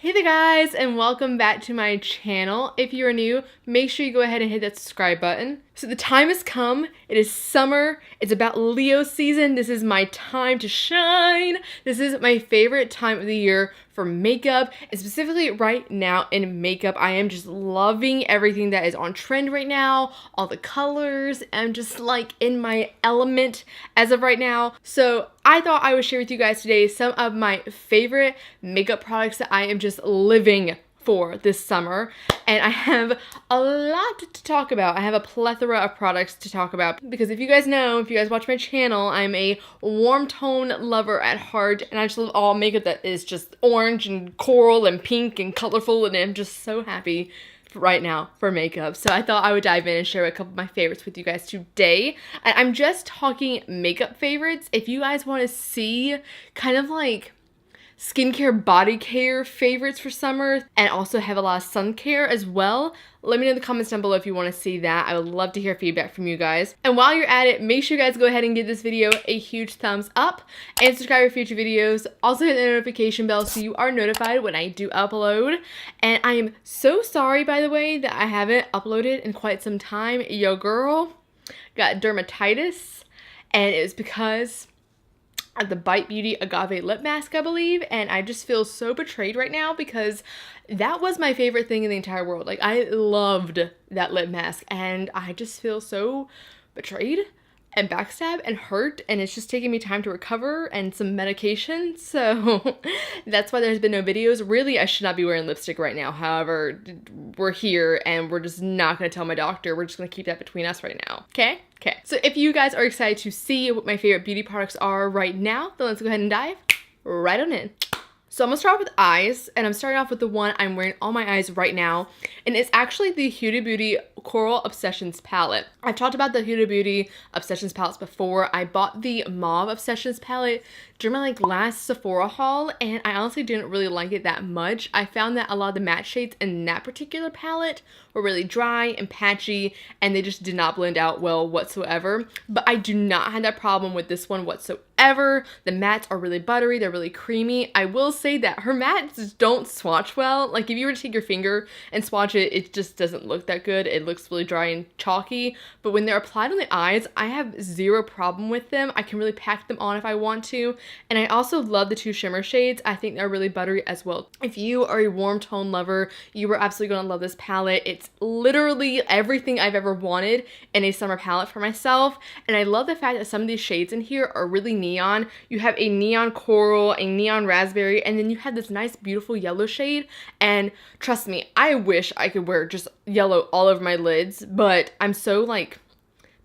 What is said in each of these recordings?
Hey there guys, and welcome back to my channel. If you are new, make sure you go ahead and hit that subscribe button. So the time has come, it is summer, it's about Leo season, this is my time to shine. This is my favorite time of the year for makeup, and specifically right now in makeup. I am just loving everything that is on trend right now, all the colors. I'm just like in my element as of right now. So I thought I would share with you guys today some of my favorite makeup products that I am just living for this summer, and I have a lot to talk about. I have a plethora of products to talk about because if you guys know, if you guys watch my channel, I'm a warm tone lover at heart, and I just love all makeup that is just orange and coral and pink and colorful, and I'm just so happy right now for makeup. So I thought I would dive in and share a couple of my favorites with you guys today. And I'm just talking makeup favorites. If you guys want to see kind of like skincare, body care favorites for summer, and also have a lot of sun care as well, let me know in the comments down below if you want to see that. I would love to hear feedback from you guys. And while you're at it, make sure you guys go ahead and give this video a huge thumbs up and subscribe for future videos. Also hit the notification bell so you are notified when I do upload. And I am so sorry, by the way, that I haven't uploaded in quite some time. Yo girl got dermatitis, and it was because the Bite Beauty Agave lip mask, I believe, and I just feel so betrayed right now because that was my favorite thing in the entire world. Like, I loved that lip mask, and I just feel so betrayed and backstabbed and hurt, and it's just taking me time to recover and some medication, so that's why there's been no videos. Really, I should not be wearing lipstick right now. However, we're here, and we're just not going to tell my doctor. We're just going to keep that between us right now, okay? Okay, so if you guys are excited to see what my favorite beauty products are right now, then let's go ahead and dive right on in. So I'm going to start off with eyes, and I'm starting off with the one I'm wearing on my eyes right now, and it's actually the Huda Beauty Coral Obsessions palette. I've talked about the Huda Beauty Obsessions palettes before. I bought the Mauve Obsessions palette during my last Sephora haul, and I honestly didn't really like it that much. I found that a lot of the matte shades in that particular palette were really dry and patchy, and they just did not blend out well whatsoever. But I do not have that problem with this one whatsoever. The mattes are really buttery, they're really creamy. I will say that her mattes don't swatch well. Like, if you were to take your finger and swatch it, it just doesn't look that good. It looks really dry and chalky. But when they're applied on the eyes, I have zero problem with them. I can really pack them on if I want to. And I also love the two shimmer shades. I think they're really buttery as well. If you are a warm tone lover, you are absolutely going to love this palette. It's literally everything I've ever wanted in a summer palette for myself. And I love the fact that some of these shades in here are really neon. You have a neon coral, a neon raspberry, and then you have this nice beautiful yellow shade. And trust me, I wish I could wear just yellow all over my lids, but I'm so like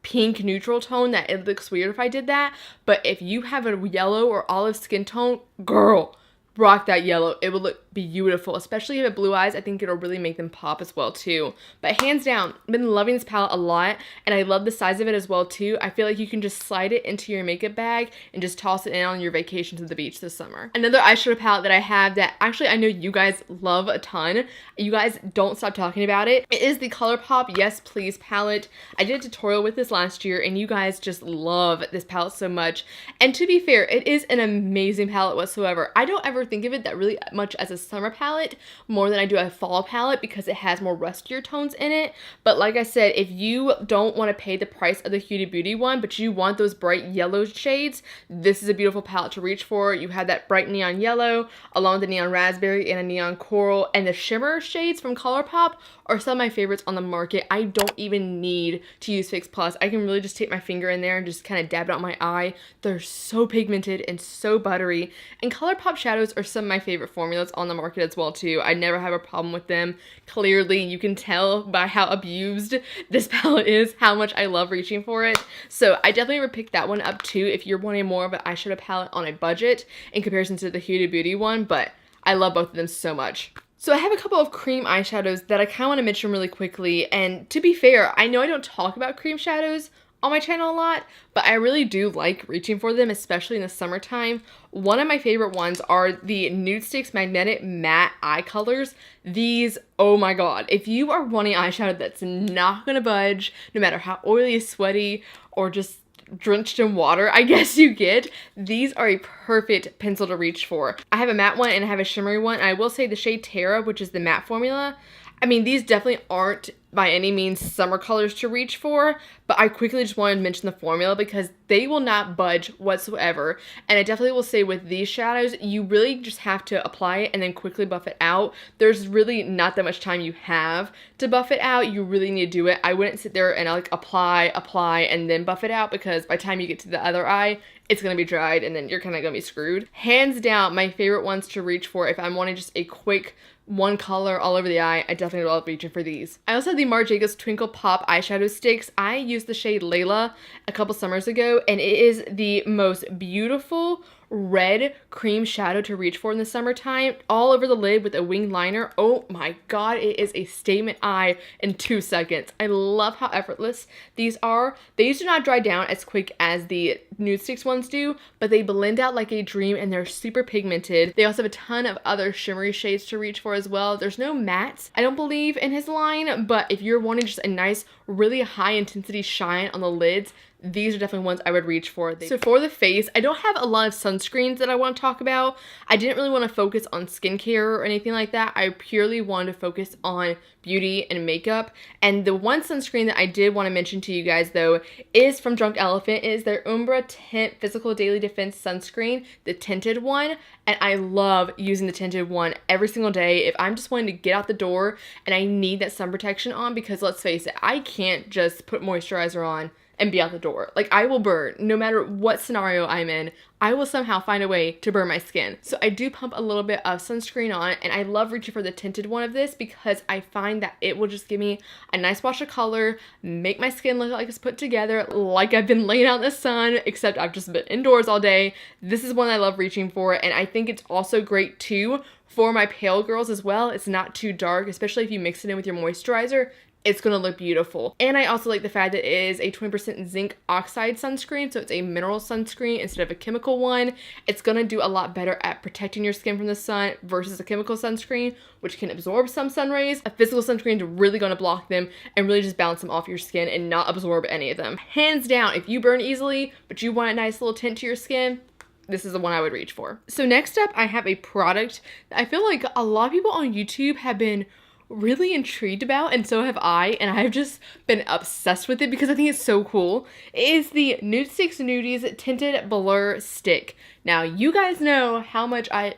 pink neutral tone that it looks weird if I did that. But if you have a yellow or olive skin tone, girl, rock that yellow. It will look beautiful, especially if you have blue eyes. I think it'll really make them pop as well too. But hands down, I've been loving this palette a lot, and I love the size of it as well too. I feel like you can just slide it into your makeup bag and just toss it in on your vacation to the beach this summer. Another eyeshadow palette that I have that actually I know you guys love a ton, you guys don't stop talking about it, it is the Colourpop Yes Please palette. I did a tutorial with this last year, and you guys just love this palette so much. And to be fair, it is an amazing palette whatsoever. I don't ever think of it that really much as a summer palette more than I do a fall palette because it has more rustier tones in it. But like I said, if you don't want to pay the price of the Huda Beauty one, but you want those bright yellow shades, this is a beautiful palette to reach for. You have that bright neon yellow along with the neon raspberry and a neon coral, and the shimmer shades from Colourpop are some of my favorites on the market. I don't even need to use Fix Plus. I can really just take my finger in there and just kind of dab it on my eye. They're so pigmented and so buttery. And Colourpop shadows are some of my favorite formulas on the market as well too. I never have a problem with them. Clearly, you can tell by how abused this palette is, how much I love reaching for it. So I definitely would pick that one up too if you're wanting more of an eyeshadow palette on a budget in comparison to the Huda Beauty one, but I love both of them so much. So I have a couple of cream eyeshadows that I kind of want to mention really quickly, and to be fair, I know I don't talk about cream shadows on my channel a lot, but I really do like reaching for them, especially in the summertime. One of my favorite ones are the Nudestix Magnetic Matte Eye Colors. These, oh my god, if you are wanting eyeshadow that's not gonna budge, no matter how oily, sweaty, or just drenched in water, I guess you get. These are a perfect pencil to reach for. I have a matte one and I have a shimmery one. And I will say the shade Terra, which is the matte formula, I mean, these definitely aren't by any means summer colors to reach for, but I quickly just wanted to mention the formula because they will not budge whatsoever. And I definitely will say with these shadows, you really just have to apply it and then quickly buff it out. There's really not that much time you have to buff it out. You really need to do it. I wouldn't sit there and like apply, and then buff it out, because by the time you get to the other eye, it's going to be dried and then you're kind of going to be screwed. Hands down, my favorite ones to reach for if I'm wanting just a quick one color all over the eye, I definitely love reaching for these. I also have the Marc Twinkle Pop eyeshadow sticks. I used the shade Lelia a couple summers ago, and it is the most beautiful red cream shadow to reach for in the summertime, all over the lid with a winged liner. Oh my god, it is a statement eye in 2 seconds. I love how effortless these are. These do not dry down as quick as the Nudestix ones do, but they blend out like a dream and they're super pigmented. They also have a ton of other shimmery shades to reach for as well. There's no mattes, I don't believe, in his line, but if you're wanting just a nice, really high intensity shine on the lids, these are definitely ones I would reach for. So for the face, I don't have a lot of sunscreens that I want to talk about. I didn't really want to focus on skincare or anything like that. I purely wanted to focus on beauty and makeup. And the one sunscreen that I did want to mention to you guys though is from Drunk Elephant. It is their Umbra Tint Physical Daily Defense Sunscreen, the tinted one. And I love using the tinted one every single day if I'm just wanting to get out the door and I need that sun protection on, because let's face it, I can't just put moisturizer on and be out the door. Like, I will burn no matter what scenario I'm in. I will somehow find a way to burn my skin. So I do pump a little bit of sunscreen on, and I love reaching for the tinted one of this because I find that it will just give me a nice wash of color, make my skin look like it's put together, like I've been laying out in the sun, except I've just been indoors all day. This is one I love reaching for, and I think it's also great too for my pale girls as well. It's not too dark, especially if you mix it in with your moisturizer. It's gonna look beautiful. And I also like the fact that it is a 20% zinc oxide sunscreen, so it's a mineral sunscreen instead of a chemical one. It's gonna do a lot better at protecting your skin from the sun versus a chemical sunscreen, which can absorb some sun rays. A physical sunscreen is really gonna block them and really just bounce them off your skin and not absorb any of them. Hands down, if you burn easily, but you want a nice little tint to your skin, this is the one I would reach for. So next up, I have a product that I feel like a lot of people on YouTube have been really intrigued about, and so have I, and I've just been obsessed with it because I think it's so cool. It is the Nudestix Nudies Tinted Blur Stick. Now, you guys know how much I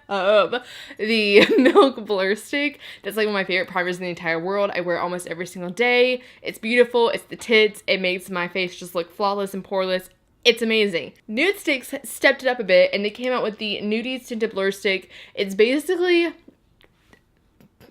love the Milk Blur Stick. That's like one of my favorite primers in the entire world. I wear it almost every single day. It's beautiful, it's the tits, it makes my face just look flawless and poreless. It's amazing. Nudestix stepped it up a bit, and they came out with the Nudies Tinted Blur Stick. It's basically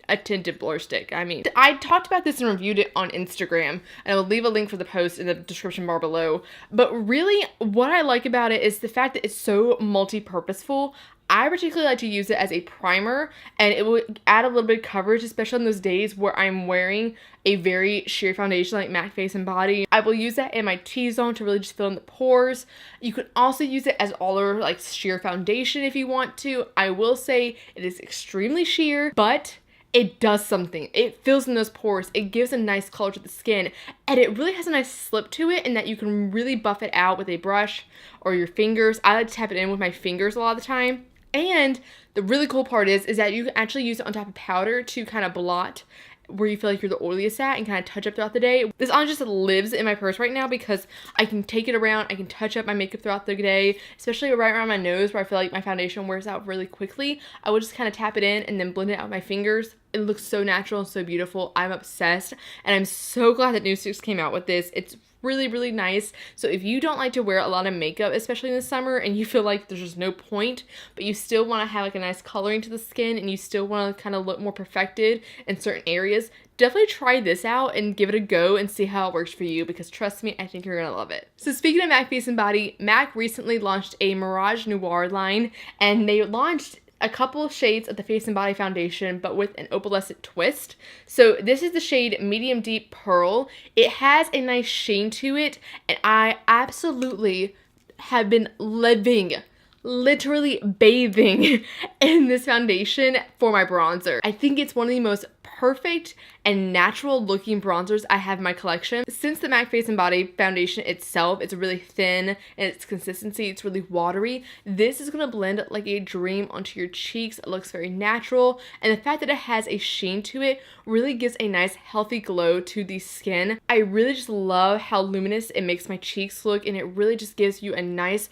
a tinted blur stick. I mean, I talked about this and reviewed it on Instagram, and I will leave a link for the post in the description bar below. But really, what I like about it is the fact that it's so multi-purposeful. I particularly like to use it as a primer, and it will add a little bit of coverage, especially on those days where I'm wearing a very sheer foundation like MAC Face and Body. I will use that in my T-zone to really just fill in the pores. You can also use it as all over like sheer foundation if you want to. I will say it is extremely sheer, but it does something. It fills in those pores. It gives a nice color to the skin, and it really has a nice slip to it in that you can really buff it out with a brush or your fingers. I like to tap it in with my fingers a lot of the time. And the really cool part is that you can actually use it on top of powder to kind of blot where you feel like you're the oiliest at and kind of touch up throughout the day. This honestly just lives in my purse right now because I can take it around, I can touch up my makeup throughout the day, especially right around my nose where I feel like my foundation wears out really quickly. I will just kind of tap it in and then blend it out with my fingers. It looks so natural and so beautiful. I'm obsessed, and I'm so glad that Nudestix came out with this. It's really, really nice. So if you don't like to wear a lot of makeup, especially in the summer, and you feel like there's just no point, but you still want to have like a nice coloring to the skin and you still want to kind of look more perfected in certain areas, definitely try this out and give it a go and see how it works for you, because trust me, I think you're gonna love it. So speaking of MAC Face and Body, MAC recently launched a Mirage Noir line, and they launched a couple of shades of the Face and Body foundation, but with an opalescent twist. So this is the shade Medium Deep Pearl. It has a nice sheen to it, and I absolutely have been literally bathing in this foundation for my bronzer. I think it's one of the most perfect and natural looking bronzers I have in my collection. Since the MAC Face and Body foundation itself is really thin and its consistency, it's really watery, this is going to blend like a dream onto your cheeks. It looks very natural, and the fact that it has a sheen to it really gives a nice healthy glow to the skin. I really just love how luminous it makes my cheeks look, and it really just gives you a nice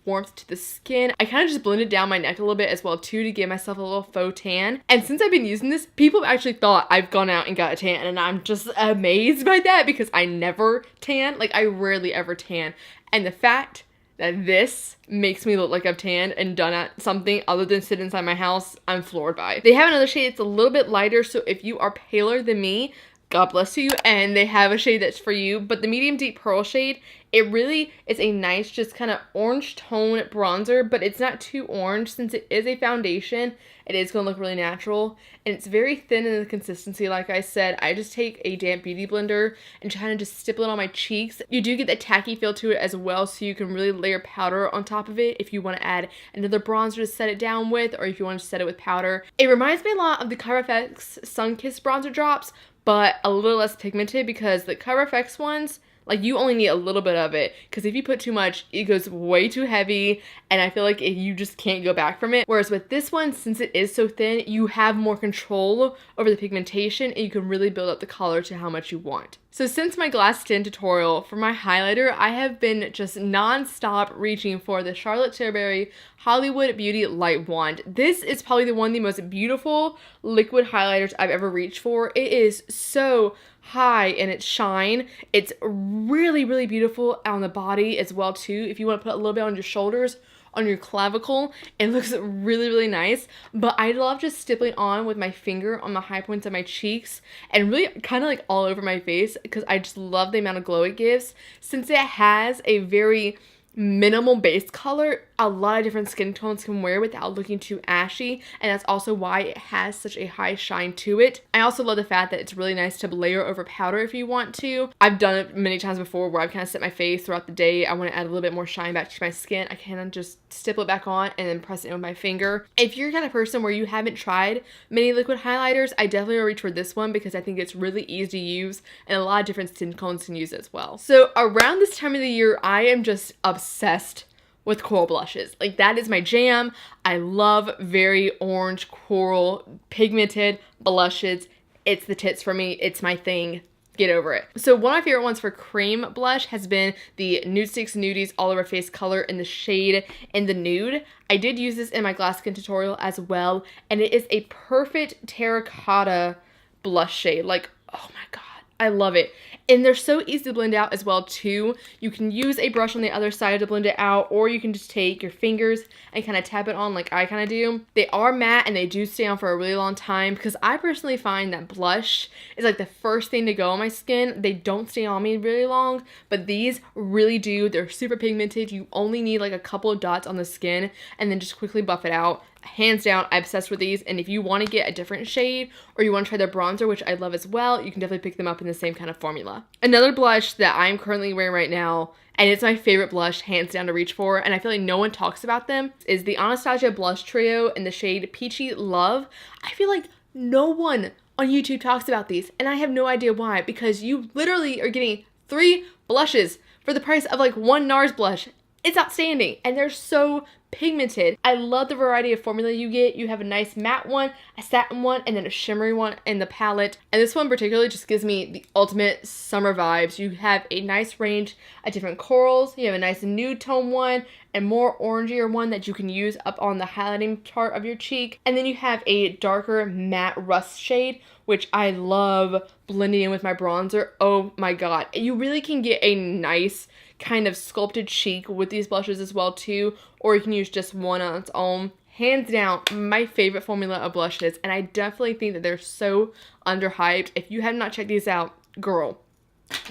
warmth to the skin. I kind of just blended down my neck a little bit as well too to give myself a little faux tan. And since I've been using this, people have actually thought I've gone out and got a tan, and I'm just amazed by that because I never tan. Like, I rarely ever tan. And the fact that this makes me look like I've tanned and done at something other than sit inside my house, I'm floored by. They have another shade that's a little bit lighter, so if you are paler than me, God bless you, and they have a shade that's for you. But the medium deep pearl shade, it really is a nice just kind of orange tone bronzer, but it's not too orange. Since it is a foundation, it is going to look really natural, and it's very thin in the consistency. Like I said, I just take a damp beauty blender and kind of just stipple it on my cheeks. You do get that tacky feel to it as well, so you can really layer powder on top of it if you want to add another bronzer to set it down with, or if you want to set it with powder. It reminds me a lot of the ColourFX Sun Kiss bronzer drops, but a little less pigmented, because the ColourFX ones, like, you only need a little bit of it, because if you put too much, it goes way too heavy, and I feel like you just can't go back from it. Whereas with this one, since it is so thin, you have more control over the pigmentation, and you can really build up the color to how much you want. So since my glass skin tutorial, for my highlighter, I have been just non-stop reaching for the Charlotte Tilbury Hollywood Beauty Light Wand. This is probably one of the most beautiful liquid highlighters I've ever reached for. It is so high in its shine. It's really, really beautiful on the body as well too. If you want to put a little bit on your shoulders, on your clavicle, it looks really, really nice. But I love just stippling on with my finger on the high points of my cheeks and really kind of like all over my face, because I just love the amount of glow it gives. Since it has a very minimal base color, a lot of different skin tones can wear without looking too ashy, and that's also why it has such a high shine to it. I also love the fact that it's really nice to layer over powder if you want to. I've done it many times before where I've kind of set my face throughout the day. I want to add a little bit more shine back to my skin. I kind of just stipple it back on and then press it in with my finger. If you're the kind of person where you haven't tried many liquid highlighters, I definitely will reach for this one, because I think it's really easy to use and a lot of different skin tones can use it as well. So around this time of the year, I am just obsessed with coral blushes. Like, that is my jam. I love very orange coral pigmented blushes. It's the tits for me. It's my thing. Get over it. So one of my favorite ones for cream blush has been the Nudestix Nudies All Over Face color in the shade in the nude. I did use this in my glass skin tutorial as well, and it is a perfect terracotta blush shade. Like, oh my god, I love it. And they're so easy to blend out as well too. You can use a brush on the other side to blend it out, or you can just take your fingers and kind of tap it on like I kind of do. They are matte and they do stay on for a really long time, because I personally find that blush is like the first thing to go on my skin. They don't stay on me really long, but these really do. They're super pigmented. You only need like a couple of dots on the skin and then just quickly buff it out. Hands down, I'm obsessed with these, and if you want to get a different shade or you want to try their bronzer, which I love as well, you can definitely pick them up in the same kind of formula. Another blush that I'm currently wearing right now, and it's my favorite blush hands down to reach for, and I feel like no one talks about them, is the Anastasia blush trio in the shade Peachy Love. I feel like no one on YouTube talks about these, and I have no idea why, because you literally are getting 3 blushes for the price of like one NARS blush. It's outstanding, and they're so pigmented. I love the variety of formula you get. You have a nice matte one, a satin one, and then a shimmery one in the palette. And this one particularly just gives me the ultimate summer vibes. You have a nice range of different corals. You have a nice nude tone one and more orangier one that you can use up on the highlighting part of your cheek. And then you have a darker matte rust shade, which I love blending in with my bronzer. Oh my god. You really can get a nice kind of sculpted cheek with these blushes as well too, or you can use just one on its own. Hands down, my favorite formula of blushes, and I definitely think that they're so underhyped. If you have not checked these out, girl,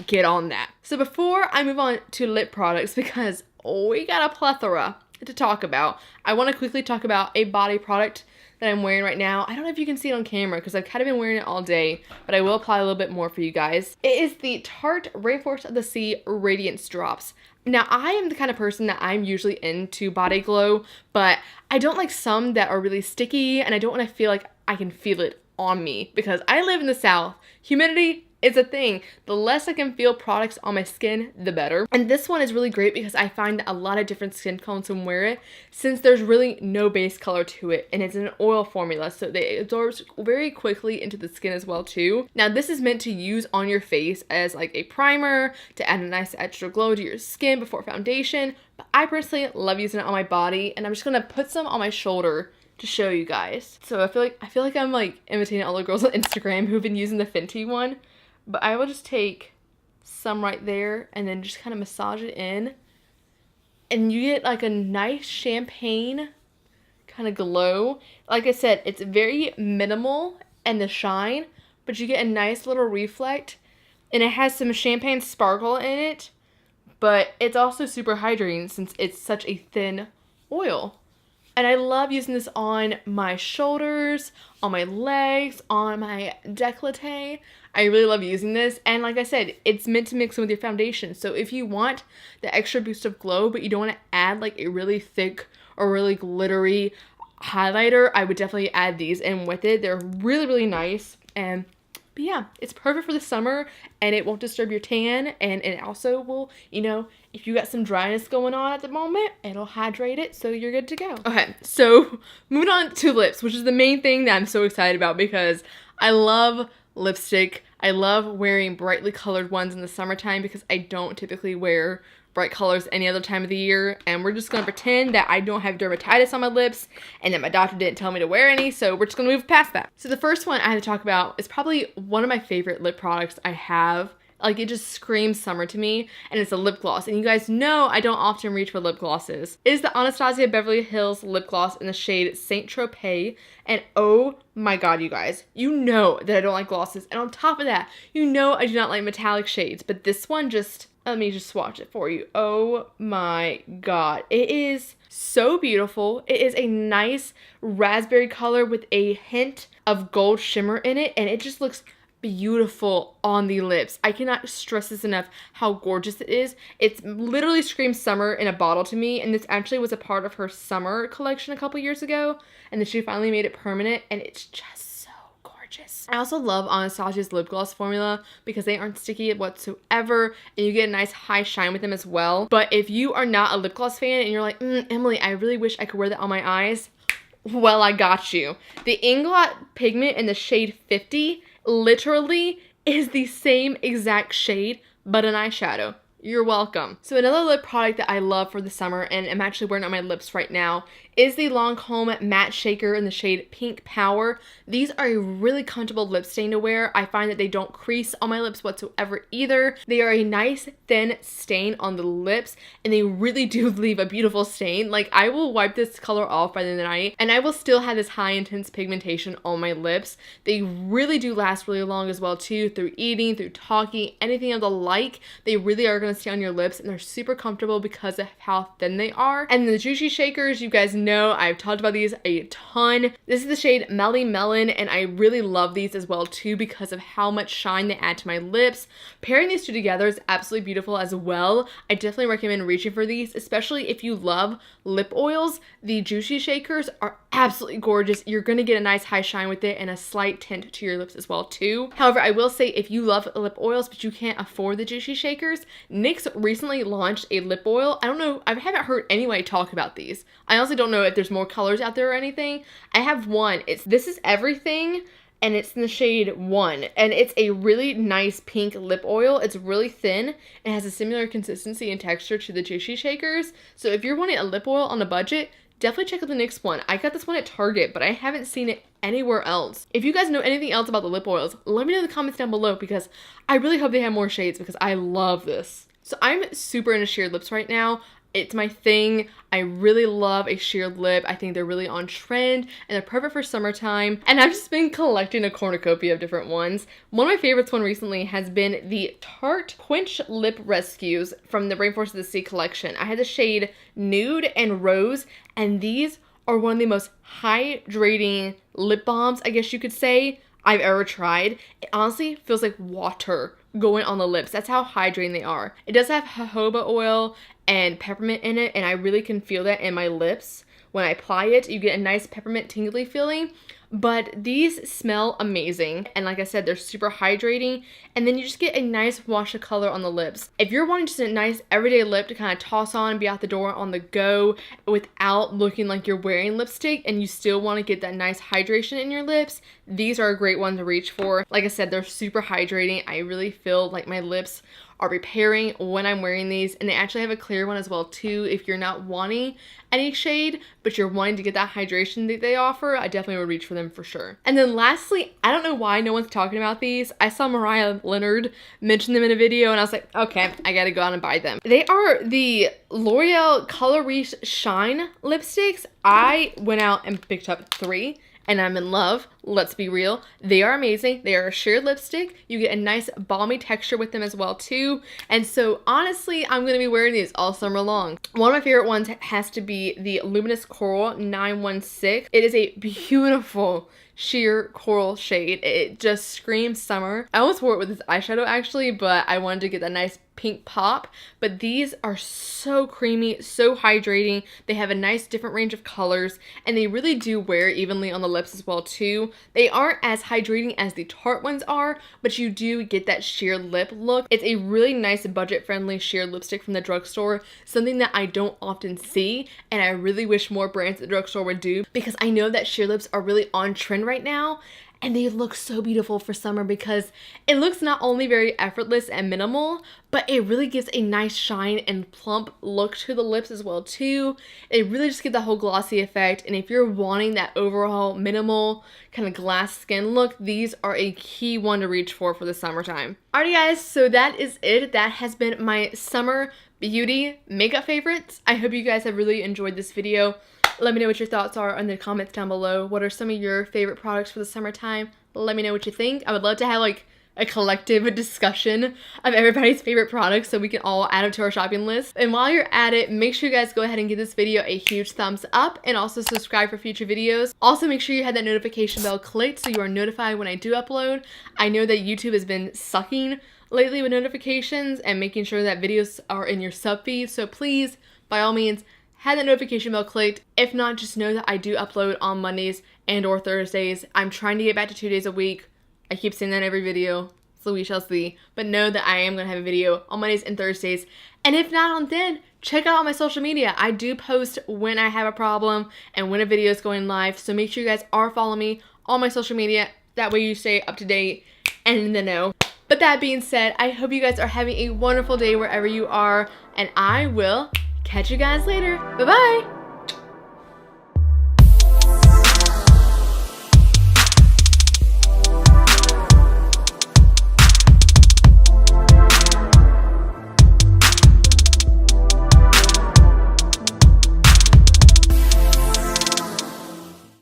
get on that. So before I move on to lip products, because we got a plethora to talk about, I want to quickly talk about a body product that I'm wearing right now. I don't know if you can see it on camera because I've kind of been wearing it all day, but I will apply a little bit more for you guys. It is the Tarte Rainforest of the Sea Radiance Drops. Now, I am the kind of person that I'm usually into body glow, but I don't like some that are really sticky, and I don't want to feel like I can feel it on me because I live in the South. Humidity is a thing. The less I can feel products on my skin, the better. And this one is really great because I find that a lot of different skin tones can wear it since there's really no base color to it, and it's an oil formula, so it absorbs very quickly into the skin as well too. Now this is meant to use on your face as like a primer to add a nice extra glow to your skin before foundation, but I personally love using it on my body, and I'm just gonna put some on my shoulder to show you guys. So I feel like I'm like imitating all the girls on Instagram who've been using the Fenty one. But I will just take some right there and then just kind of massage it in. And you get like a nice champagne kind of glow. Like I said, it's very minimal and the shine, but you get a nice little reflect. And it has some champagne sparkle in it, but it's also super hydrating since it's such a thin oil. And I love using this on my shoulders, on my legs, on my décolleté. I really love using this. And like I said, it's meant to mix in with your foundation. So if you want the extra boost of glow, but you don't want to add like a really thick or really glittery highlighter, I would definitely add these in with it. They're really, really nice. But yeah, it's perfect for the summer and it won't disturb your tan, and it also will, you know, if you got some dryness going on at the moment, it'll hydrate it so you're good to go. Okay, so moving on to lips, which is the main thing that I'm so excited about because I love lipstick. I love wearing brightly colored ones in the summertime because I don't typically wear bright colors any other time of the year, and we're just gonna pretend that I don't have dermatitis on my lips and that my doctor didn't tell me to wear any, so we're just gonna move past that. So the first one I have to talk about is probably one of my favorite lip products I have. Like, it just screams summer to me, and it's a lip gloss. And you guys know I don't often reach for lip glosses. It is the Anastasia Beverly Hills lip gloss in the shade Saint Tropez. And oh my god, you guys, you know that I don't like glosses. And on top of that, you know I do not like metallic shades. But this one just, let me just swatch it for you. Oh my god. It is so beautiful. It is a nice raspberry color with a hint of gold shimmer in it. And it just looks beautiful on the lips. I cannot stress this enough how gorgeous it is. It's literally screams summer in a bottle to me, and this actually was a part of her summer collection a couple years ago, and then she finally made it permanent, and it's just so gorgeous. I also love Anastasia's lip gloss formula because they aren't sticky whatsoever, and you get a nice high shine with them as well. But if you are not a lip gloss fan and you're like, Emily, I really wish I could wear that on my eyes, well, I got you. The Inglot Pigment in the shade 50 literally is the same exact shade, but an eyeshadow. You're welcome. So another lip product that I love for the summer, and I'm actually wearing it on my lips right now, is the Lancome Matte Shaker in the shade Pink Power. These are a really comfortable lip stain to wear. I find that they don't crease on my lips whatsoever either. They are a nice thin stain on the lips, and they really do leave a beautiful stain. Like, I will wipe this color off by the night, and I will still have this high intense pigmentation on my lips. They really do last really long as well too, through eating, through talking, anything of the like. They really are going to stay on your lips, and they're super comfortable because of how thin they are. And the Juicy Shakers, you guys know I've talked about these a ton. This is the shade Melly Melon, and I really love these as well too because of how much shine they add to my lips. Pairing these two together is absolutely beautiful as well. I definitely recommend reaching for these, especially if you love lip oils. The Juicy Shakers are absolutely gorgeous. You're gonna get a nice high shine with it and a slight tint to your lips as well too. However, I will say if you love lip oils but you can't afford the Juicy Shakers, NYX recently launched a lip oil. I don't know, I haven't heard anybody talk about these. I honestly don't know if there's more colors out there or anything. I have one. This is Everything, and it's in the shade 1, and it's a really nice pink lip oil. It's really thin and has a similar consistency and texture to the Juicy Shakers. So if you're wanting a lip oil on a budget, definitely check out the NYX one. I got this one at Target, but I haven't seen it anywhere else. If you guys know anything else about the lip oils, let me know in the comments down below because I really hope they have more shades because I love this. So I'm super into sheer lips right now. It's my thing. I really love a sheer lip. I think they're really on trend and they're perfect for summertime. And I've just been collecting a cornucopia of different ones. One of my favorites recently has been the Tarte Quench Lip Rescues from the Rainforest of the Sea collection. I had the shade Nude and Rose, and these are one of the most hydrating lip balms, I guess you could say, I've ever tried. It honestly feels like water going on the lips. That's how hydrating they are. It does have jojoba oil and peppermint in it, and I really can feel that in my lips. When I apply it, you get a nice peppermint tingly feeling, but these smell amazing. And like I said, they're super hydrating, and then you just get a nice wash of color on the lips. If you're wanting just a nice everyday lip to kind of toss on and be out the door on the go without looking like you're wearing lipstick, and you still want to get that nice hydration in your lips, these are a great one to reach for. Like I said, they're super hydrating. I really feel like my lips are repairing when I'm wearing these, and they actually have a clear one as well too. If you're not wanting any shade but you're wanting to get that hydration that they offer, I definitely would reach for them for sure. And then lastly, I don't know why no one's talking about these. I saw Mariah Leonard mention them in a video and I was like, okay, I gotta go out and buy them. They are the L'Oreal Color Riche Shine lipsticks. I went out and picked up 3 and I'm in love. Let's be real. They are amazing. They are a sheer lipstick. You get a nice balmy texture with them as well too. And so honestly, I'm going to be wearing these all summer long. One of my favorite ones has to be the Luminous Coral 916. It is a beautiful sheer coral shade. It just screams summer. I almost wore it with this eyeshadow actually, but I wanted to get that nice pink pop. But these are so creamy, so hydrating. They have a nice different range of colors, and they really do wear evenly on the lips as well too. They aren't as hydrating as the Tarte ones are, but you do get that sheer lip look. It's a really nice budget-friendly sheer lipstick from the drugstore, something that I don't often see, and I really wish more brands at the drugstore would do, because I know that sheer lips are really on trend right now. And they look so beautiful for summer because it looks not only very effortless and minimal, but it really gives a nice shine and plump look to the lips as well too. It really just gives the whole glossy effect. And if you're wanting that overall minimal kind of glass skin look, these are a key one to reach for the summertime. Alrighty guys, so that is it. That has been my summer beauty makeup favorites. I hope you guys have really enjoyed this video. Let me know what your thoughts are in the comments down below. What are some of your favorite products for the summertime? Let me know what you think. I would love to have like a collective discussion of everybody's favorite products so we can all add them to our shopping list. And while you're at it, make sure you guys go ahead and give this video a huge thumbs up and also subscribe for future videos. Also, make sure you have that notification bell clicked so you are notified when I do upload. I know that YouTube has been sucking lately with notifications and making sure that videos are in your sub feed. So please, by all means, have that notification bell clicked. If not, just know that I do upload on Mondays and or Thursdays. I'm trying to get back to 2 days a week. I keep saying that in every video, so we shall see. But know that I am going to have a video on Mondays and Thursdays. And if not on then, check out my social media. I do post when I have a problem and when a video is going live. So make sure you guys are following me on my social media. That way you stay up to date and in the know. But that being said, I hope you guys are having a wonderful day wherever you are. And I will catch you guys later. Bye-bye.